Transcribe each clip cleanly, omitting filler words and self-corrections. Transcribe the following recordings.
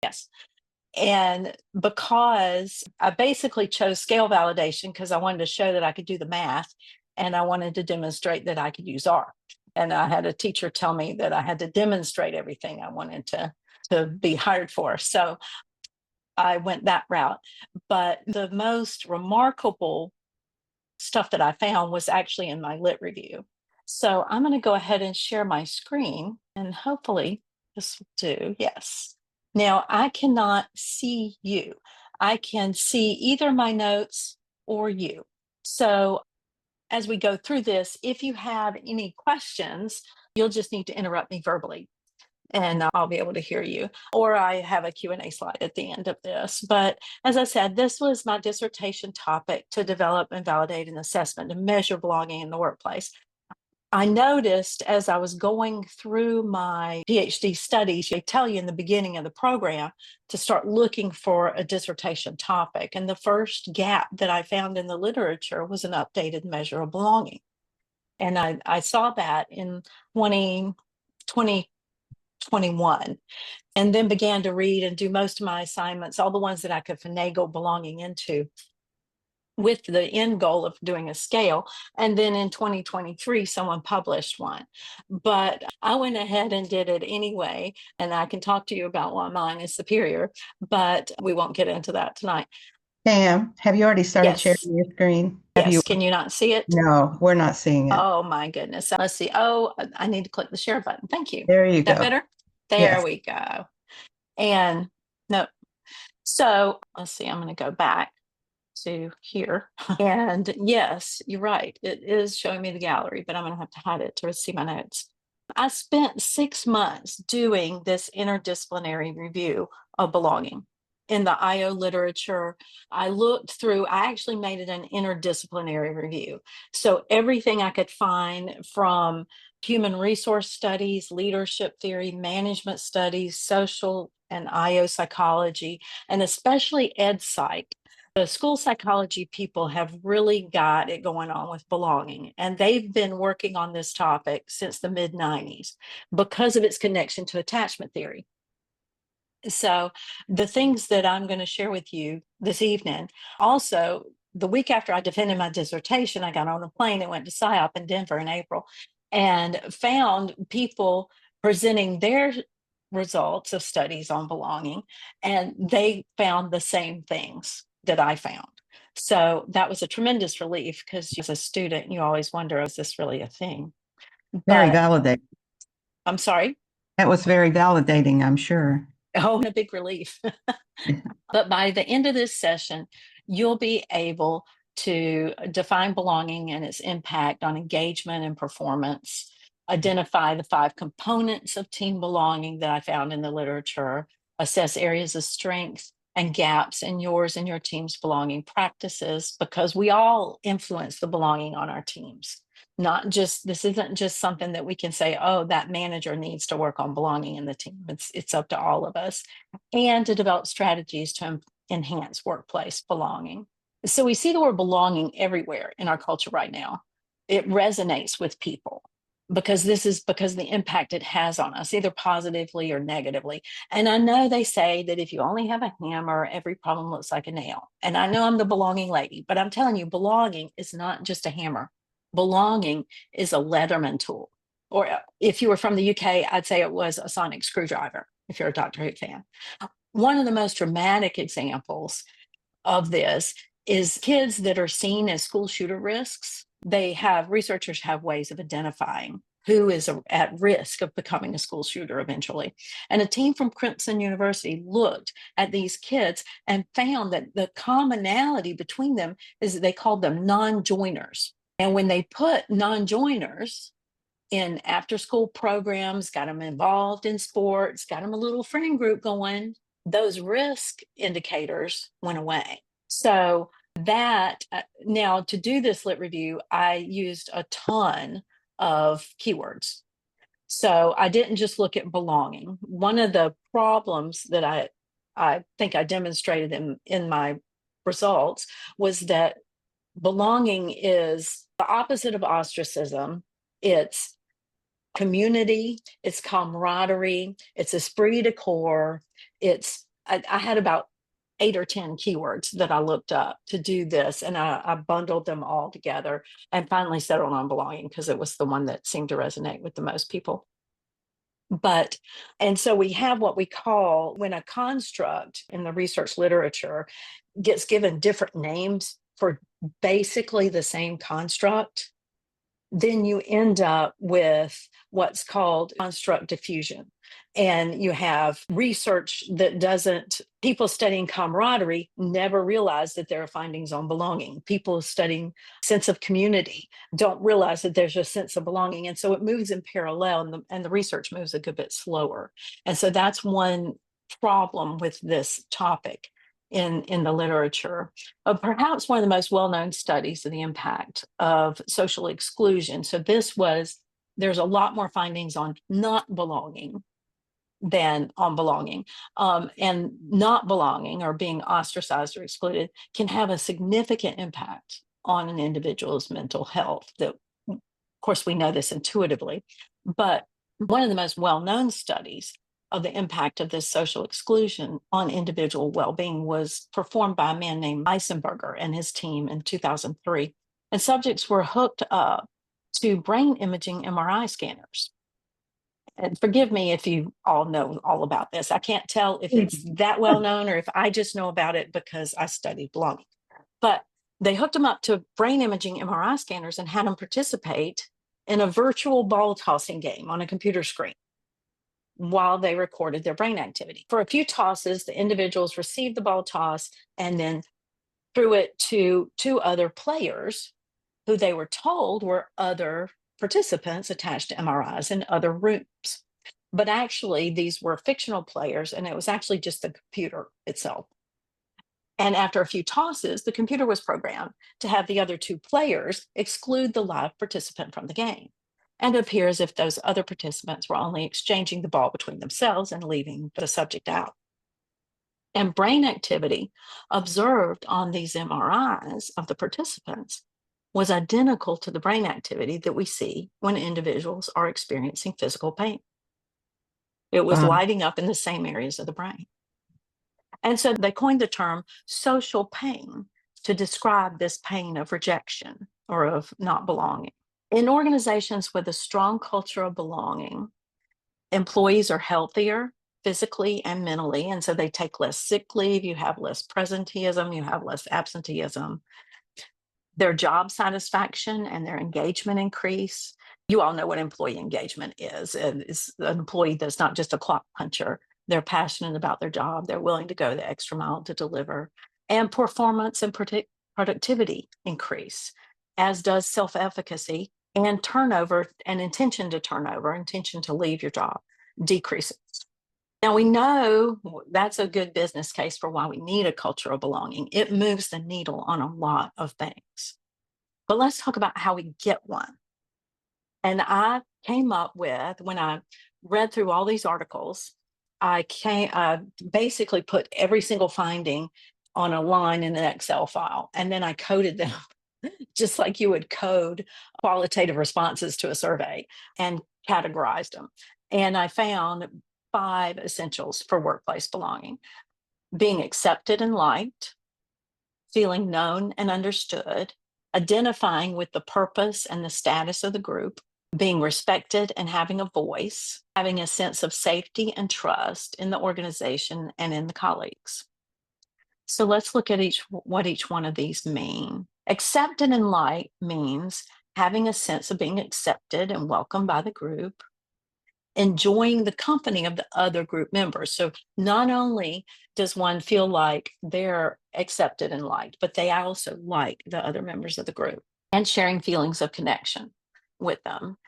Yes. And because I basically chose scale validation because I wanted to show that I could do the math and I wanted to demonstrate that I could use R. And I had a teacher tell me that I had to demonstrate everything I wanted to be hired for. So I went that route. But the most remarkable stuff that I found was actually in my lit review. So I'm going to go ahead and share my screen and hopefully this will do. Yes. Now I cannot see you. I can see either my notes or you. So as we go through this, if you have any questions, you'll just need to interrupt me verbally and I'll be able to hear you. Or I have a Q&A slide at the end of this. But as I said, this was my dissertation topic to develop and validate an assessment to measure belonging in the workplace. I noticed as I was going through my PhD studies, they tell you in the beginning of the program to start looking for a dissertation topic. And the first gap that I found in the literature was an updated measure of belonging. And I saw that in 2021, and then began to read and do most of my assignments, all the ones that I could finagle belonging into, with the end goal of doing a scale. And then in 2023, someone published one. But I went ahead and did it anyway. And I can talk to you about why mine is superior, but we won't get into that tonight. Pam, have you already started sharing Yes. your screen? Have you? Yes. Can you not see it? No, we're not seeing it. Oh my goodness. Let's see. Oh, I need to click the share button. Thank you. There you That go. better? There Yes. we go. And no. So let's see. I'm going to go back to here. And yes, you're right. It is showing me the gallery, but I'm going to have to hide it to see my notes. I spent 6 months doing this interdisciplinary review of belonging in the IO literature. I looked through, I actually made it an interdisciplinary review. So everything I could find from human resource studies, leadership theory, management studies, social and IO psychology, and especially ed psych. The school psychology people have really got it going on with belonging, and they've been working on this topic since the mid 90s because of its connection to attachment theory. So, the things that I'm going to share with you this evening, also, the week after I defended my dissertation, I got on a plane and went to PSYOP in Denver in April and found people presenting their results of studies on belonging, and they found the same things that I found. So that was a tremendous relief because as a student, you always wonder, is this really a thing? Very But validating. I'm sorry. That was very validating, I'm sure. Oh, a big relief. But by the end of this session, you'll be able to define belonging and its impact on engagement and performance, identify the 5 components of team belonging that I found in the literature, assess areas of strength and gaps in yours and your team's belonging practices, because we all influence the belonging on our teams. Not just, this isn't just something that we can say, oh, that manager needs to work on belonging in the team. It's up to all of us. And to develop strategies to enhance workplace belonging. So we see the word belonging everywhere in our culture right now. It resonates with people because this is because the impact it has on us, either positively or negatively. And I know they say that if you only have a hammer, every problem looks like a nail. And I know I'm the belonging lady, but I'm telling you, belonging is not just a hammer. Belonging is a Leatherman tool. Or if you were from the UK, I'd say it was a sonic screwdriver, if you're a Doctor Who fan. One of the most dramatic examples of this is kids that are seen as school shooter risks. Researchers have ways of identifying who is at risk of becoming a school shooter eventually. And a team from Clemson University looked at these kids and found that the commonality between them is that they called them non-joiners. And when they put non-joiners in after school programs, got them involved in sports, got them a little friend group going, those risk indicators went away. So that now to do this lit review, I used a ton of keywords. So I didn't just look at belonging. One of the problems that I think I demonstrated in my results was that belonging is the opposite of ostracism. It's community, it's camaraderie, it's esprit de corps, it's I had about 8 or 10 keywords that I looked up to do this, and I bundled them all together and finally settled on belonging because it was the one that seemed to resonate with the most people. But, and so we have what we call, when a construct in the research literature gets given different names for basically the same construct, then you end up with what's called construct diffusion. And you have research that doesn't, people studying camaraderie never realize that there are findings on belonging. People studying sense of community don't realize that there's a sense of belonging. And so it moves in parallel, and the research moves a good bit slower. And so that's one problem with this topic in the literature. Perhaps one of the most well-known studies of the impact of social exclusion. So there's a lot more findings on not belonging than on belonging. And not belonging or being ostracized or excluded can have a significant impact on an individual's mental health. That, of course, we know this intuitively, but one of the most well-known studies of the impact of this social exclusion on individual well-being was performed by a man named Eisenberger and his team in 2003. And subjects were hooked up to brain imaging MRI scanners. And forgive me if you all know all about this. I can't tell if it's that well known or if I just know about it because I studied belonging. But they hooked them up to brain imaging MRI scanners and had them participate in a virtual ball tossing game on a computer screen while they recorded their brain activity. For a few tosses, the individuals received the ball toss and then threw it to two other players who they were told were other participants attached to MRIs in other rooms. But actually, these were fictional players, and it was actually just the computer itself. And after a few tosses, the computer was programmed to have the other two players exclude the live participant from the game. And it appears as if those other participants were only exchanging the ball between themselves and leaving the subject out. And brain activity observed on these MRIs of the participants was identical to the brain activity that we see when individuals are experiencing physical pain. It was lighting up in the same areas of the brain. And so they coined the term social pain to describe this pain of rejection or of not belonging. In organizations with a strong culture of belonging, employees are healthier physically and mentally, and so they take less sick leave, you have less presenteeism, you have less absenteeism. Their job satisfaction and their engagement increase. You all know what employee engagement is. It's an employee that's not just a clock puncher. They're passionate about their job. They're willing to go the extra mile to deliver. And performance and productivity increase, as does self-efficacy, and turnover and intention to leave your job decreases. Now, we know that's a good business case for why we need a culture of belonging. It moves the needle on a lot of things. But let's talk about how we get one. And I came up with, when I read through all these articles, I basically put every single finding on a line in an Excel file, and then I coded them just like you would code qualitative responses to a survey, and categorized them. And I found 5 essentials for workplace belonging: being accepted and liked, feeling known and understood, identifying with the purpose and the status of the group, being respected and having a voice, having a sense of safety and trust in the organization and in the colleagues. So let's look at what each one of these mean. Accepted and liked means having a sense of being accepted and welcomed by the group, enjoying the company of the other group members. So not only does one feel like they're accepted and liked, but they also like the other members of the group, and sharing feelings of connection with them.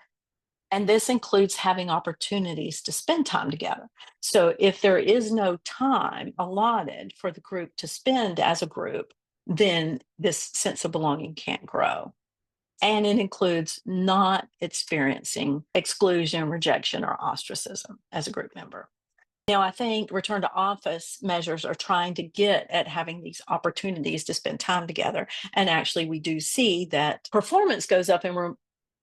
And this includes having opportunities to spend time together. So if there is no time allotted for the group to spend as a group, then this sense of belonging can't grow. And it includes not experiencing exclusion, rejection, or ostracism as a group member. Now, I think return to office measures are trying to get at having these opportunities to spend time together. And actually, we do see that performance goes up in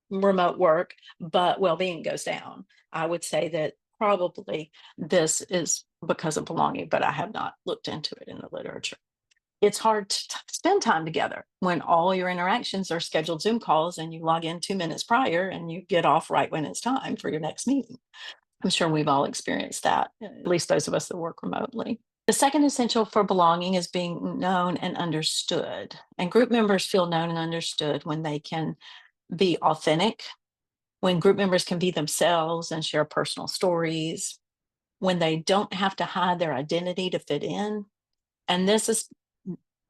remote work, but well-being goes down. I would say that probably this is because of belonging, but I have not looked into it in the literature. It's hard to spend time together when all your interactions are scheduled Zoom calls and you log in 2 minutes prior and you get off right when it's time for your next meeting. I'm sure we've all experienced that, at least those of us that work remotely. The second essential for belonging is being known and understood. And group members feel known and understood when they can be authentic, when group members can be themselves and share personal stories, when they don't have to hide their identity to fit in. And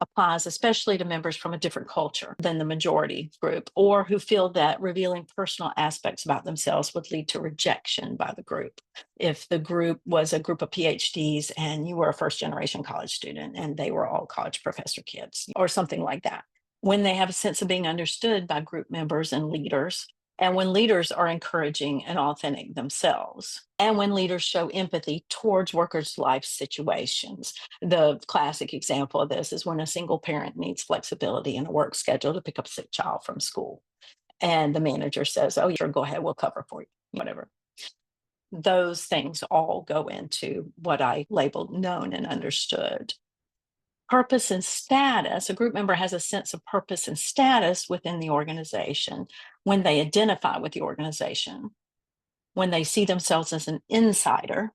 applies especially to members from a different culture than the majority group, or who feel that revealing personal aspects about themselves would lead to rejection by the group. If the group was a group of PhDs and you were a first generation college student and they were all college professor kids or something like that, when they have a sense of being understood by group members and leaders, and when leaders are encouraging and authentic themselves, and when leaders show empathy towards workers' life situations. The classic example of this is when a single parent needs flexibility in a work schedule to pick up a sick child from school. And the manager says, oh, sure, go ahead, we'll cover for you, whatever. Those things all go into what I labeled known and understood. Purpose and status, a group member has a sense of purpose and status within the organization when they identify with the organization, when they see themselves as an insider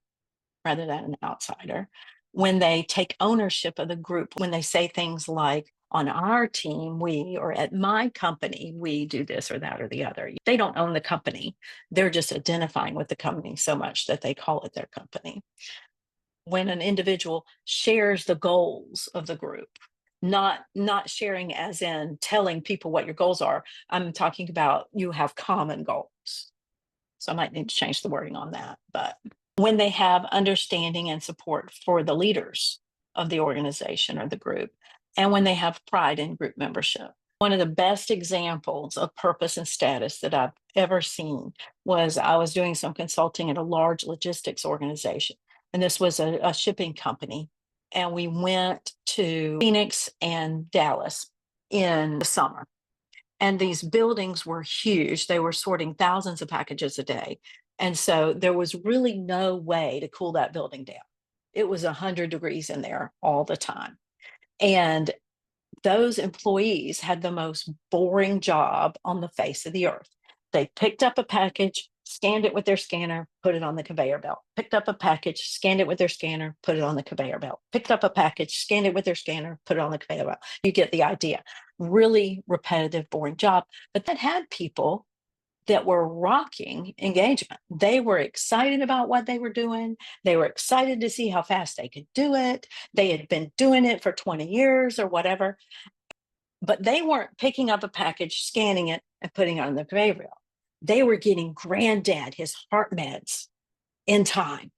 rather than an outsider, when they take ownership of the group, when they say things like, on our team, we, or at my company, we do this or that or the other. They don't own the company. They're just identifying with the company so much that they call it their company. When an individual shares the goals of the group, not sharing as in telling people what your goals are. I'm talking about you have common goals. So I might need to change the wording on that. But when they have understanding and support for the leaders of the organization or the group, and when they have pride in group membership. One of the best examples of purpose and status that I've ever seen was I was doing some consulting at a large logistics organization. And this was a shipping company. And we went to Phoenix and Dallas in the summer. And these buildings were huge. They were sorting thousands of packages a day. And so there was really no way to cool that building down. It was 100 degrees in there all the time. And those employees had the most boring job on the face of the earth. They picked up a package, scanned it with their scanner, put it on the conveyor belt. Picked up a package, scanned it with their scanner, put it on the conveyor belt. Picked up a package, scanned it with their scanner, put it on the conveyor belt. You get the idea. Really repetitive, boring job. But that had people that were rocking engagement. They were excited about what they were doing. They were excited to see how fast they could do it. They had been doing it for 20 years or whatever. But they weren't picking up a package, scanning it, and putting it on the conveyor belt. They were getting granddad his heart meds in time.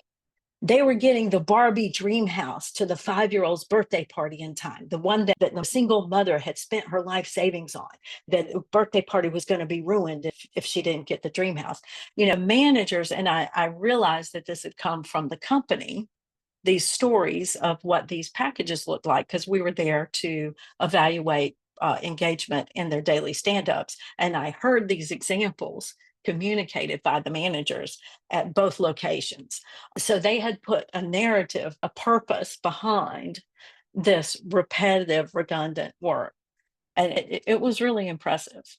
They were getting the Barbie dream house to the 5-year-old's birthday party in time, the one that the single mother had spent her life savings on. That birthday party was going to be ruined if she didn't get the dream house. You know, managers, and I realized that this had come from the company, these stories of what these packages looked like, because we were there to evaluate engagement in their daily stand-ups. And I heard these examples communicated by the managers at both locations. So they had put a narrative, a purpose behind this repetitive, redundant work. And it was really impressive.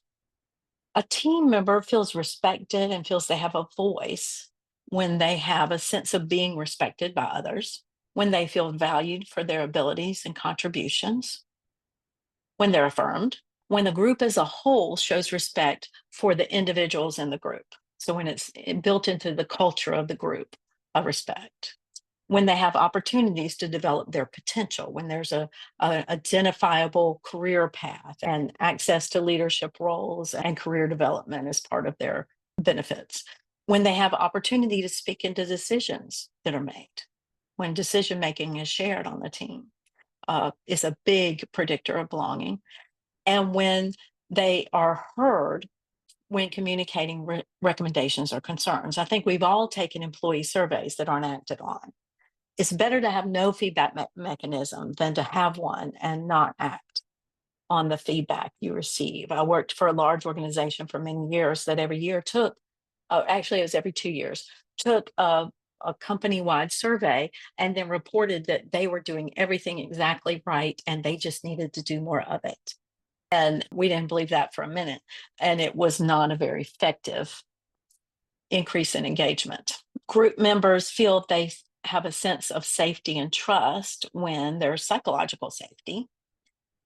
A team member feels respected and feels they have a voice when they have a sense of being respected by others, when they feel valued for their abilities and contributions, when they're affirmed, when the group as a whole shows respect for the individuals in the group. So when it's built into the culture of the group of respect, when they have opportunities to develop their potential, when there's a identifiable career path and access to leadership roles and career development as part of their benefits, when they have opportunity to speak into decisions that are made, when decision making is shared on the team, is a big predictor of belonging. And when they are heard when communicating recommendations or concerns. I think we've all taken employee surveys that aren't acted on. It's better to have no feedback mechanism than to have one and not act on the feedback you receive. I worked for a large organization for many years that every year took, actually it was every 2 years, took a company-wide survey and then reported that they were doing everything exactly right and they just needed to do more of it. And we didn't believe that for a minute. And it was not a very effective increase in engagement. Group members feel they have a sense of safety and trust when there's psychological safety.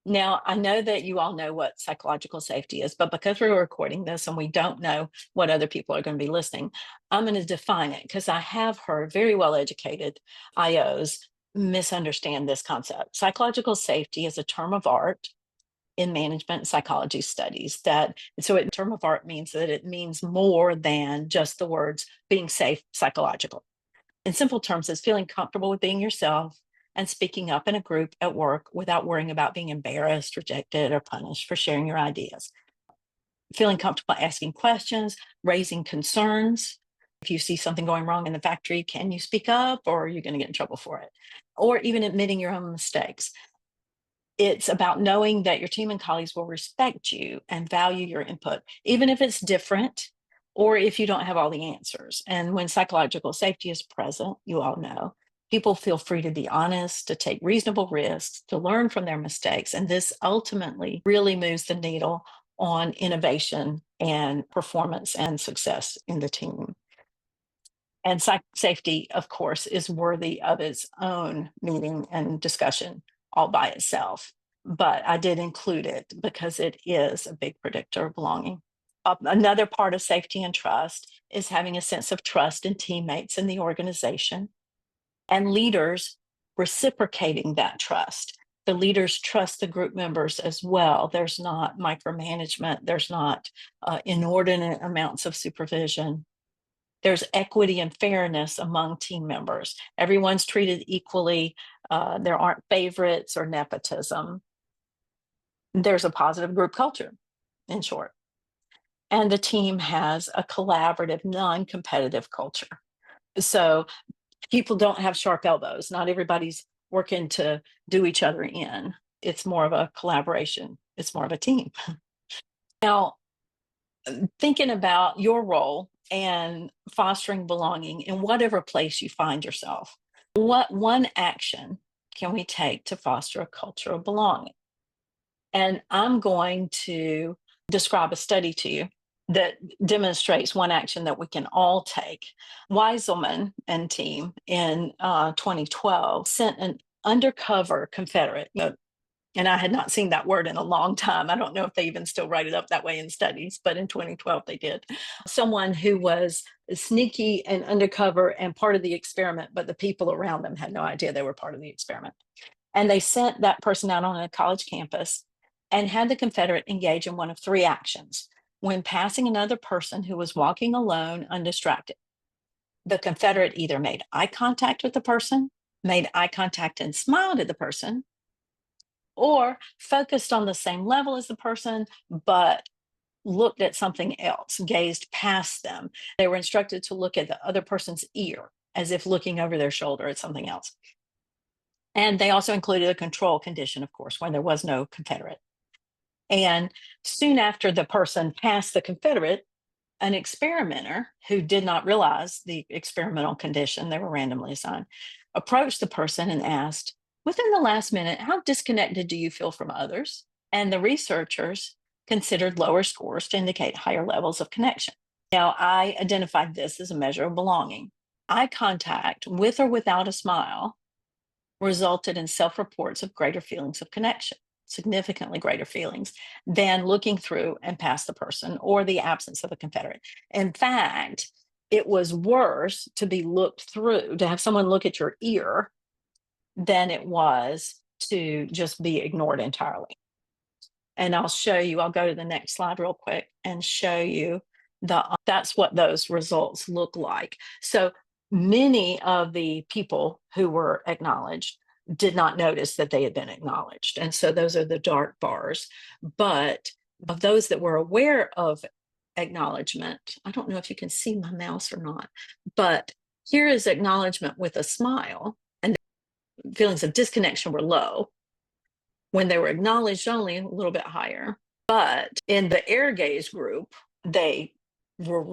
Now, I know that you all know what psychological safety is, but because we're recording this and we don't know what other people are going to be listening, I'm going to define it because I have heard very well educated IOs misunderstand this concept. Psychological safety is a term of art in management and psychology studies. A term of art means that it means more than just the words being safe psychological. In simple terms, it's feeling comfortable with being yourself and speaking up in a group at work without worrying about being embarrassed, rejected, or punished for sharing your ideas. Feeling comfortable asking questions, raising concerns. If you see something going wrong in the factory, can you speak up or are you going to get in trouble for it? Or even admitting your own mistakes. It's about knowing that your team and colleagues will respect you and value your input, even if it's different or if you don't have all the answers. And when psychological safety is present, you all know, people feel free to be honest, to take reasonable risks, to learn from their mistakes. And this ultimately really moves the needle on innovation and performance and success in the team. And safety, of course, is worthy of its own meeting and discussion all by itself. But I did include it because it is a big predictor of belonging. Another part of safety and trust is having a sense of trust in teammates in the organization and leaders reciprocating that trust. The leaders trust the group members as well. There's not micromanagement, there's not inordinate amounts of supervision. There's equity and fairness among team members. Everyone's treated equally. There aren't favorites or nepotism. There's a positive group culture, in short. And the team has a collaborative, non-competitive culture. So people don't have sharp elbows. Not everybody's working to do each other in. It's more of a collaboration. It's more of a team. Now, thinking about your role and fostering belonging in whatever place you find yourself, what one action can we take to foster a culture of belonging? And I'm going to describe a study to you that demonstrates one action that we can all take. Weiselman and team in 2012 sent an undercover Confederate, and I had not seen that word in a long time. I don't know if they even still write it up that way in studies, but in 2012 they did. Someone who was sneaky and undercover and part of the experiment, but the people around them had no idea they were part of the experiment. And they sent that person out on a college campus and had the Confederate engage in one of three actions when passing another person who was walking alone, undistracted. The Confederate either made eye contact with the person, made eye contact and smiled at the person, or focused on the same level as the person, but looked at something else, gazed past them. They were instructed to look at the other person's ear as if looking over their shoulder at something else. And they also included a control condition, of course, when there was no Confederate. And soon after the person passed the Confederate, an experimenter who did not realize the experimental condition, they were randomly assigned, approached the person and asked, within the last minute, how disconnected do you feel from others? And the researchers considered lower scores to indicate higher levels of connection. Now, I identified this as a measure of belonging. Eye contact, with or without a smile, resulted in self-reports of greater feelings of connection, significantly greater feelings than looking through and past the person or the absence of a Confederate. In fact, it was worse to be looked through, to have someone look at your ear, than it was to just be ignored entirely. And I'll show you, I'll go to the next slide real quick and show you that's what those results look like. So many of the people who were acknowledged did not notice that they had been acknowledged. And so those are the dark bars. But of those that were aware of acknowledgement, I don't know if you can see my mouse or not, but here is acknowledgement with a smile, and the feelings of disconnection were low. When they were acknowledged, only a little bit higher. But in the air gaze group, they were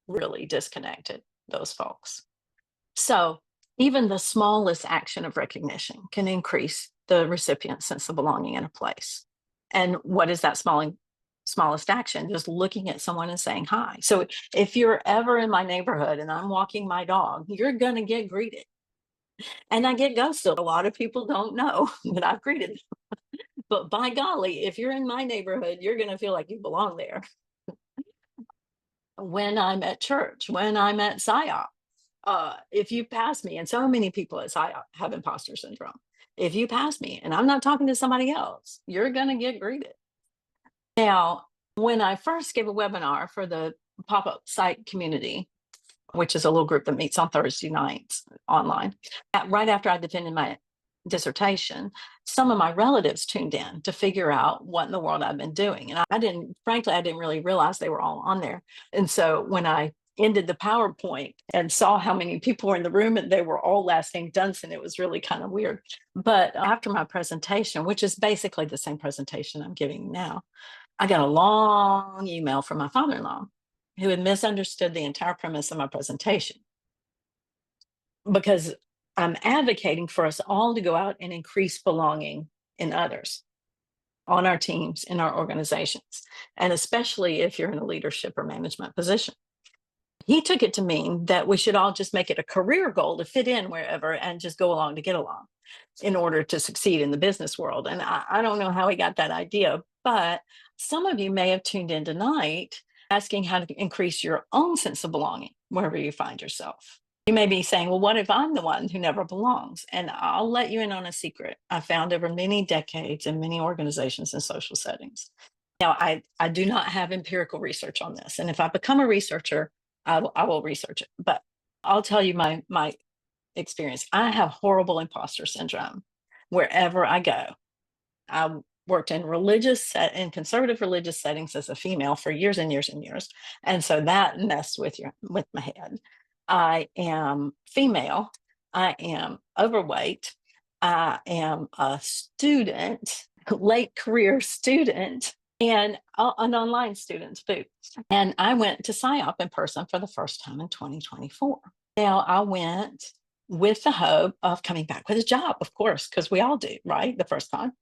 really disconnected, those folks. So even the smallest action of recognition can increase the recipient's sense of belonging in a place. And what is that smallest action? Just looking at someone and saying hi. So if you're ever in my neighborhood and I'm walking my dog, you're going to get greeted. And I get ghosted. A lot of people don't know that I've greeted them. But by golly, if you're in my neighborhood, you're going to feel like you belong there. When I'm at church, when I'm at PSYOP, if you pass me, and so many people at PSYOP have imposter syndrome. If you pass me and I'm not talking to somebody else, you're going to get greeted. Now, when I first gave a webinar for the pop-up site community, which is a little group that meets on Thursday nights online, right after I defended my dissertation, some of my relatives tuned in to figure out what in the world I've been doing. And I didn't really realize they were all on there. And so when I ended the PowerPoint and saw how many people were in the room and they were all last name Dunson, it was really kind of weird. But after my presentation, which is basically the same presentation I'm giving now, I got a long email from my father-in-law who had misunderstood the entire premise of my presentation, because I'm advocating for us all to go out and increase belonging in others, on our teams, in our organizations, and especially if you're in a leadership or management position. He took it to mean that we should all just make it a career goal to fit in wherever and just go along to get along in order to succeed in the business world. And I don't know how he got that idea, but some of you may have tuned in tonight asking how to increase your own sense of belonging wherever you find yourself. You may be saying, well, what if I'm the one who never belongs? And I'll let you in on a secret I found over many decades in many organizations and social settings. Now, I do not have empirical research on this. And if I become a researcher, I will research it. But I'll tell you my experience. I have horrible imposter syndrome wherever I go. I worked in conservative religious settings as a female for years and years and years. And so that messed with my head. I am female. I am overweight. I am a student, late career student, and an online student too. And I went to PSYOP in person for the first time in 2024. Now I went with the hope of coming back with a job, of course, because we all do, right? The first time.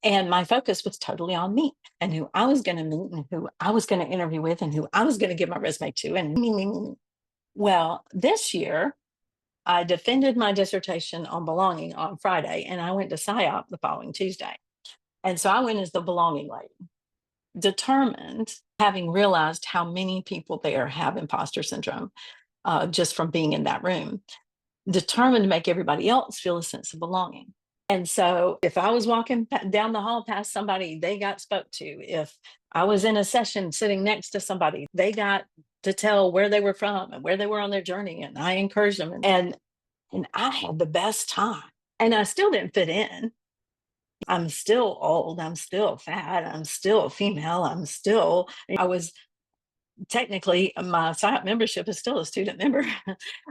And my focus was totally on me and who I was going to meet and who I was going to interview with and who I was going to give my resume to and me. Well, this year, I defended my dissertation on belonging on Friday, and I went to PSYOP the following Tuesday. And so I went as the belonging lady, determined, having realized how many people there have imposter syndrome just from being in that room, determined to make everybody else feel a sense of belonging. And so if I was walking down the hall past somebody, they got spoke to. If I was in a session sitting next to somebody, they got to tell where they were from and where they were on their journey. And I encouraged them. And I had the best time. And I still didn't fit in. I'm still old. I'm still fat. I'm still female. I was technically, my PSYOP membership is still a student member,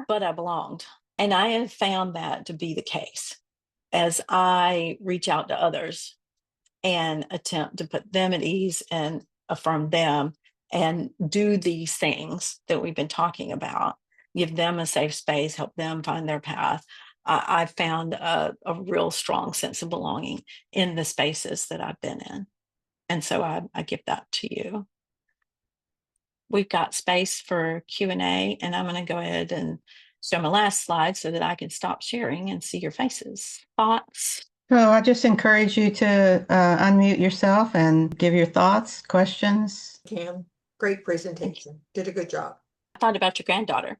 but I belonged. And I have found that to be the case as I reach out to others and attempt to put them at ease and affirm them and do these things that we've been talking about, give them a safe space, help them find their path. I've found a real strong sense of belonging in the spaces that I've been in. And so I give that to you. We've got space for Q&A, and I'm going to go ahead and show my last slide so that I can stop sharing and see your faces. Thoughts? So I just encourage you to unmute yourself and give your thoughts, questions. Cam, great presentation. Did a good job. I thought about your granddaughter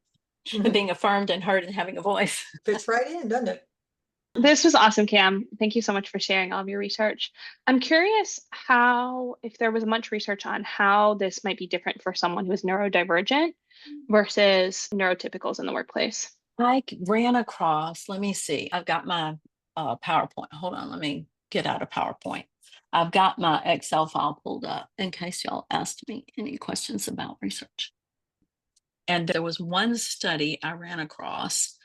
being affirmed and heard and having a voice. Fits right in, doesn't it? This was awesome, Cam. Thank you so much for sharing all of your research. I'm curious if there was much research on how this might be different for someone who is neurodivergent versus neurotypicals in the workplace. I ran across, let me see, I've got my PowerPoint. Hold on, let me get out of PowerPoint. I've got my Excel file pulled up in case y'all asked me any questions about research. And there was one study I ran across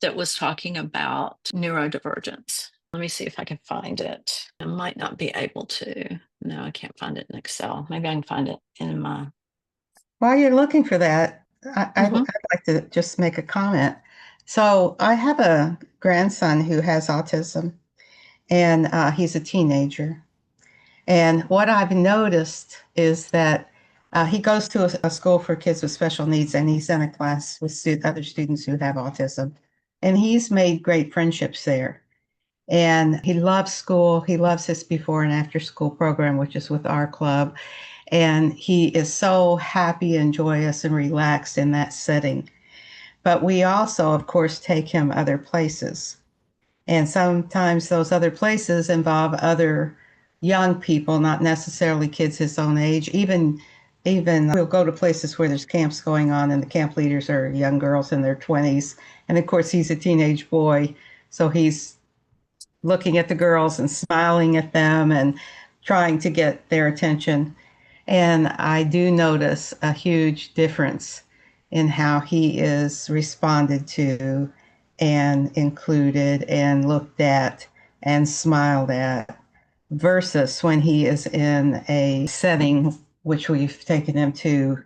that was talking about neurodivergence. Let me see if I can find it. I might not be able to. No, I can't find it in Excel. Maybe I can find it in my... While you're looking for that, I'd like to just make a comment. So I have a grandson who has autism, and he's a teenager. And what I've noticed is that he goes to a school for kids with special needs, and he's in a class with other students who have autism. And he's made great friendships there. And he loves school. He loves his before and after school program, which is with our club. And he is so happy and joyous and relaxed in that setting. But we also, of course, take him other places. And sometimes those other places involve other young people, not necessarily kids his own age. Even we'll go to places where there's camps going on, and the camp leaders are young girls in their 20s. And of course, he's a teenage boy, so he's looking at the girls and smiling at them and trying to get their attention. And I do notice a huge difference in how he is responded to and included and looked at and smiled at versus when he is in a setting which we've taken him to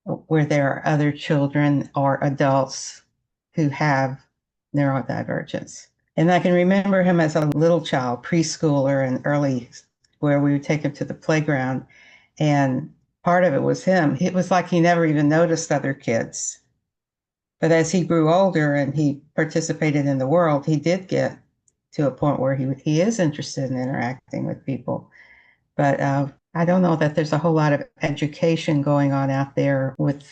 where there are other children or adults who have neurodivergence. And I can remember him as a little child, preschooler and early, where we would take him to the playground. And part of it was him. It was like he never even noticed other kids. But as he grew older and he participated in the world, he did get to a point where he is interested in interacting with people. But I don't know that there's a whole lot of education going on out there with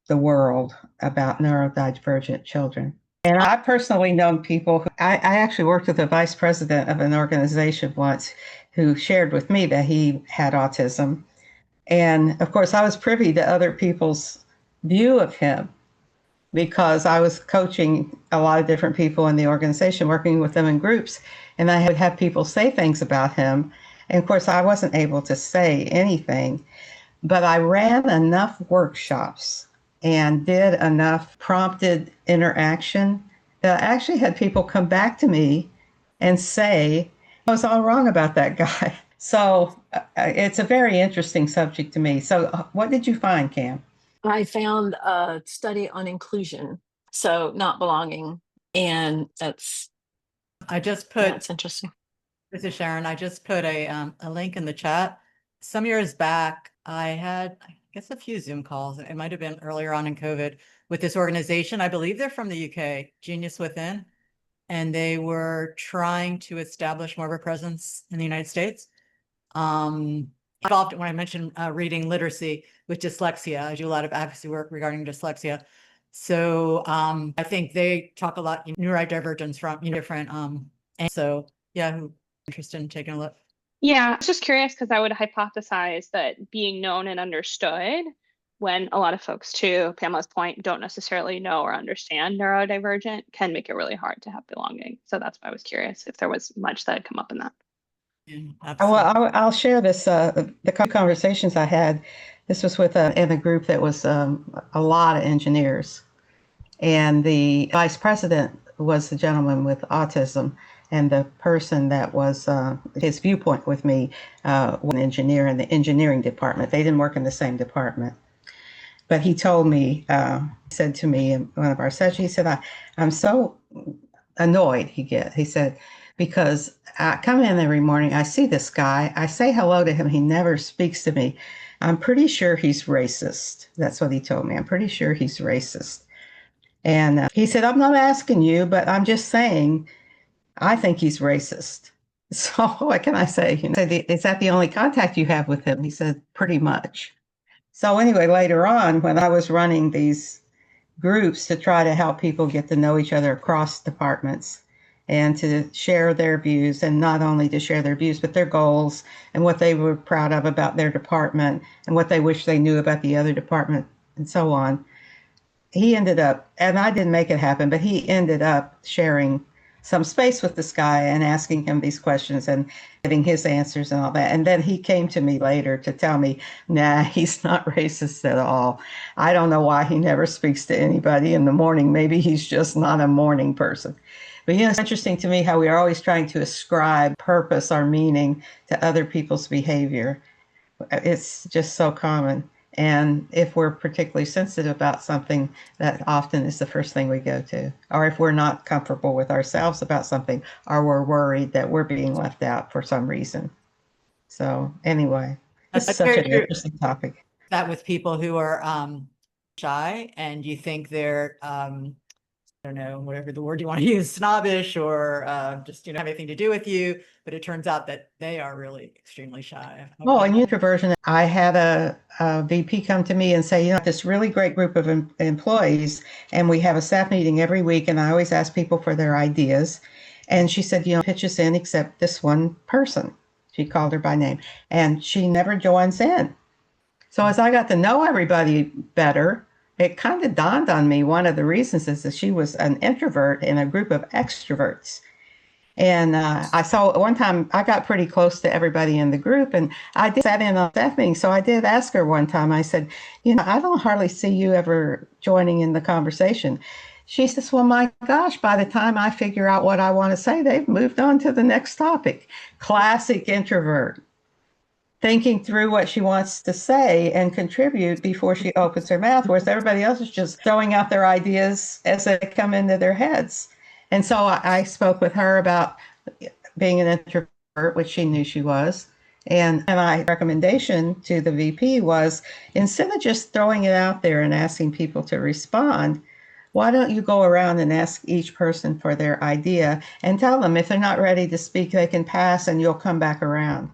the world about neurodivergent children. And I've personally known people I actually worked with a vice president of an organization once who shared with me that he had autism. And of course, I was privy to other people's view of him because I was coaching a lot of different people in the organization, working with them in groups. And I would have people say things about him. And of course, I wasn't able to say anything, but I ran enough workshops and did enough prompted interaction that I actually had people come back to me and say, I was all wrong about that guy. So it's a very interesting subject to me. So what did you find, Cam? I found a study on inclusion, so not belonging. And that's interesting. This is Sharon. I just put a link in the chat. Some years back, I had, I guess, a few Zoom calls. It might have been earlier on in COVID with this organization. I believe they're from the UK, Genius Within, and they were trying to establish more of a presence in the United States. Involved when I mentioned reading literacy with dyslexia. I do a lot of advocacy work regarding dyslexia. So I think they talk a lot neurodivergence from different. And so yeah, interested in taking a look. Yeah, I was just curious because I would hypothesize that being known and understood, when a lot of folks, to Pamela's point, don't necessarily know or understand neurodivergent, can make it really hard to have belonging. So that's why I was curious if there was much that had come up in that. Yeah, well, I'll share this. The conversations I had, this was with in a group that was a lot of engineers. And the vice president was the gentleman with autism. And the person that was his viewpoint with me was an engineer in the engineering department. They didn't work in the same department. But he told me, he said to me in one of our sessions, he said, I'm so annoyed, he said, because I come in every morning, I see this guy, I say hello to him, he never speaks to me. I'm pretty sure he's racist. That's what he told me. I'm pretty sure he's racist. And he said, I'm not asking you, but I'm just saying, I think he's racist. So what can I say? Is that the only contact you have with him? He said, pretty much. So anyway, later on, when I was running these groups to try to help people get to know each other across departments and to share their views, and not only to share their views, but their goals and what they were proud of about their department and what they wish they knew about the other department and so on. He ended up, and I didn't make it happen, but he ended up sharing some space with this guy and asking him these questions and getting his answers and all that. And then he came to me later to tell me, nah, he's not racist at all. I don't know why he never speaks to anybody in the morning. Maybe he's just not a morning person. But it's interesting to me how we are always trying to ascribe purpose or meaning to other people's behavior. It's just so common. And if we're particularly sensitive about something, that often is the first thing we go to. Or if we're not comfortable with ourselves about something, or we're worried that we're being left out for some reason. So anyway, it's That's such very an true. interesting topic. That with people who are shy and you think they're I don't know, whatever the word you want to use, snobbish or just, have anything to do with you, but it turns out that they are really extremely shy. Oh, and introversion. I had a VP come to me and say, this really great group of employees, and we have a staff meeting every week, and I always ask people for their ideas. And she said, pitch us in except this one person. She called her by name, and she never joins in. So as I got to know everybody better, it kind of dawned on me one of the reasons is that she was an introvert in a group of extroverts. And I saw one time I got pretty close to everybody in the group, and I did sat in on staff meeting. So I did ask her one time, I said, I don't hardly see you ever joining in the conversation. She says, well, my gosh, by the time I figure out what I want to say, they've moved on to the next topic. Classic introvert. Thinking through what she wants to say and contribute before she opens her mouth, whereas everybody else is just throwing out their ideas as they come into their heads. And so I spoke with her about being an introvert, which she knew she was. And my recommendation to the VP was, instead of just throwing it out there and asking people to respond, why don't you go around and ask each person for their idea and tell them if they're not ready to speak, they can pass and you'll come back around.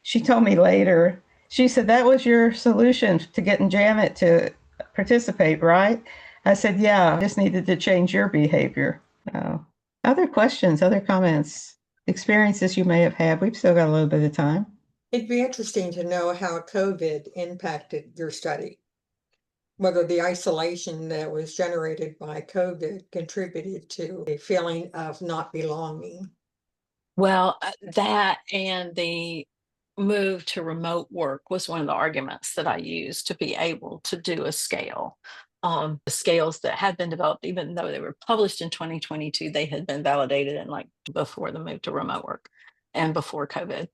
She told me later, she said, that was your solution to getting Janet to participate, right? I said, yeah, I just needed to change your behavior. Other questions, other comments, experiences you may have had? We've still got a little bit of time. It'd be interesting to know how COVID impacted your study. Whether the isolation that was generated by COVID contributed to a feeling of not belonging. Well, that and the move to remote work was one of the arguments that I used to be able to do a scale. The scales that had been developed, even though they were published in 2022, they had been validated in before the move to remote work and before COVID.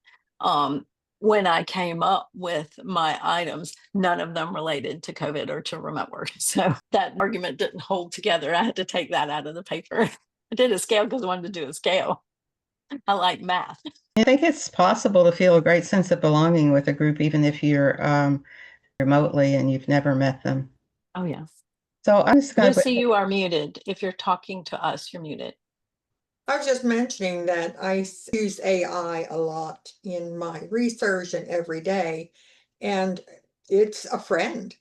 When I came up with my items, none of them related to COVID or to remote work. So that argument didn't hold together. I had to take that out of the paper. I did a scale because I wanted to do a scale. I like math. I think it's possible to feel a great sense of belonging with a group, even if you're remotely and you've never met them. Oh, yeah. So I'm just going Lucy, you are muted. If you're talking to us, you're muted. I was just mentioning that I use AI a lot in my research and every day, and it's a friend.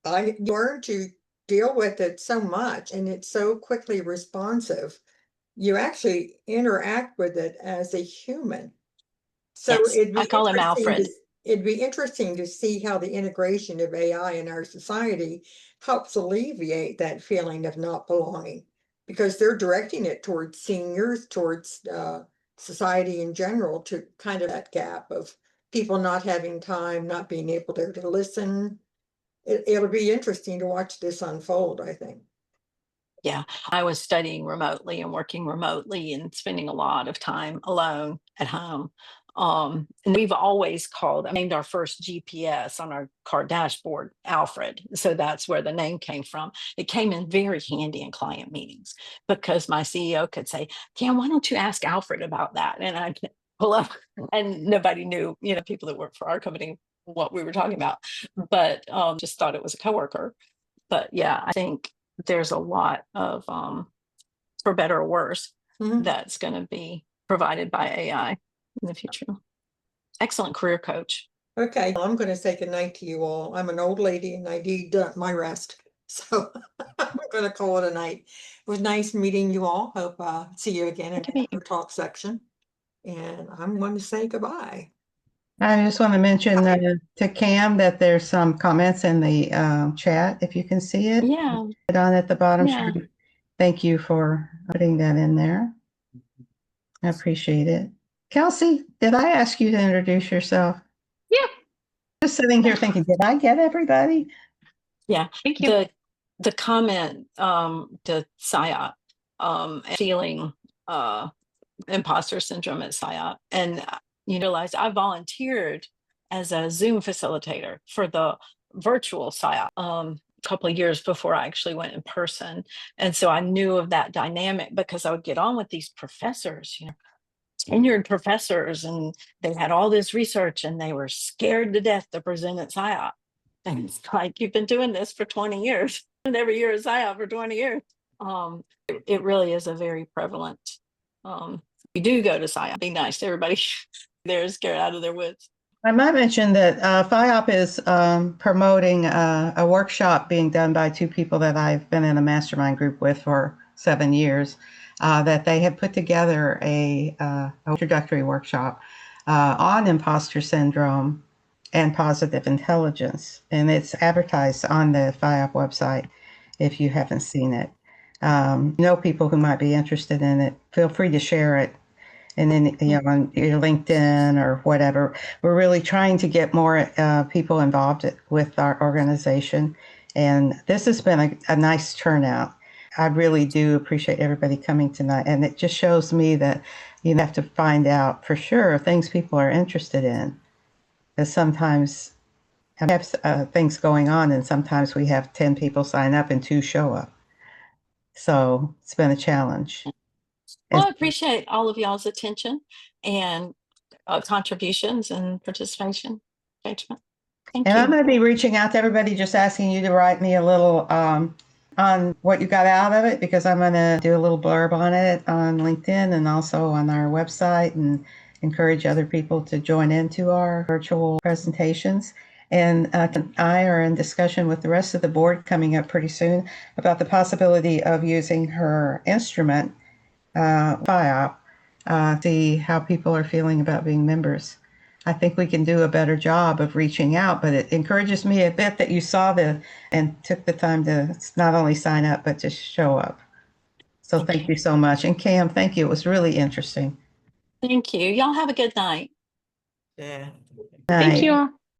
I learned to deal with it so much, and it's so quickly responsive. You actually interact with it as a human. So Yes, I call him Alfred. It'd be interesting to see how the integration of AI in our society helps alleviate that feeling of not belonging, because they're directing it towards seniors, towards society in general, to kind of that gap of people not having time, not being able to listen. It'll be interesting to watch this unfold, I think. Yeah, I was studying remotely and working remotely and spending a lot of time alone at home. And we've always named our first GPS on our car dashboard Alfred. So that's where the name came from. It came in very handy in client meetings because my CEO could say, Cam, why don't you ask Alfred about that? And I'd pull up and nobody knew, people that work for our company, what we were talking about, but just thought it was a coworker. But yeah, I think there's a lot of, for better or worse, that's going to be provided by AI in the future. Excellent career coach. Okay, I'm going to say goodnight to you all. I'm an old lady and I need my rest. So I'm going to call it a night. It was nice meeting you all. Hope see you again in our talk section. And I'm going to say goodbye. I just want to mention to Cam that there's some comments in the chat, if you can see it. Yeah. On at the bottom. Yeah. Sure. Thank you for putting that in there. I appreciate it. Kelsey, did I ask you to introduce yourself? Yeah. Just sitting here thinking, did I get everybody? Yeah. Thank you. The comment to PSYOP, feeling imposter syndrome at PSYOP, and you realize I volunteered as a Zoom facilitator for the virtual PSYOP a couple of years before I actually went in person. And so I knew of that dynamic because I would get on with these professors, tenured professors, and they had all this research and they were scared to death to present at PSYOP. And it's like, you've been doing this for 20 years and every year is PSYOP for 20 years. It really is a very prevalent. You do go to PSYOP, be nice to everybody there scared out of their wits. I might mention that FIOP is promoting a workshop being done by two people that I've been in a mastermind group with for 7 years, that they have put together a introductory workshop on imposter syndrome and positive intelligence. And it's advertised on the FIOP website if you haven't seen it. Know people who might be interested in it, feel free to share it. And then, on your LinkedIn or whatever. We're really trying to get more people involved with our organization. And this has been a nice turnout. I really do appreciate everybody coming tonight. And it just shows me that you have to find out for sure things people are interested in. Because sometimes we have things going on, and sometimes we have 10 people sign up and 2 show up. So it's been a challenge. Well, I appreciate all of y'all's attention and contributions and participation, engagement. Thank And you. I'm going to be reaching out to everybody, just asking you to write me a little on what you got out of it, because I'm going to do a little blurb on it on LinkedIn and also on our website, and encourage other people to join into our virtual presentations. And I are in discussion with the rest of the board coming up pretty soon about the possibility of using her instrument, FIOP, see how people are feeling about being members. I think we can do a better job of reaching out, but it encourages me a bit that you saw and took the time to not only sign up, but to show up. So thank you so much. And Cam, thank you. It was really interesting. Thank you. Y'all have a good night. Yeah. Thank you all.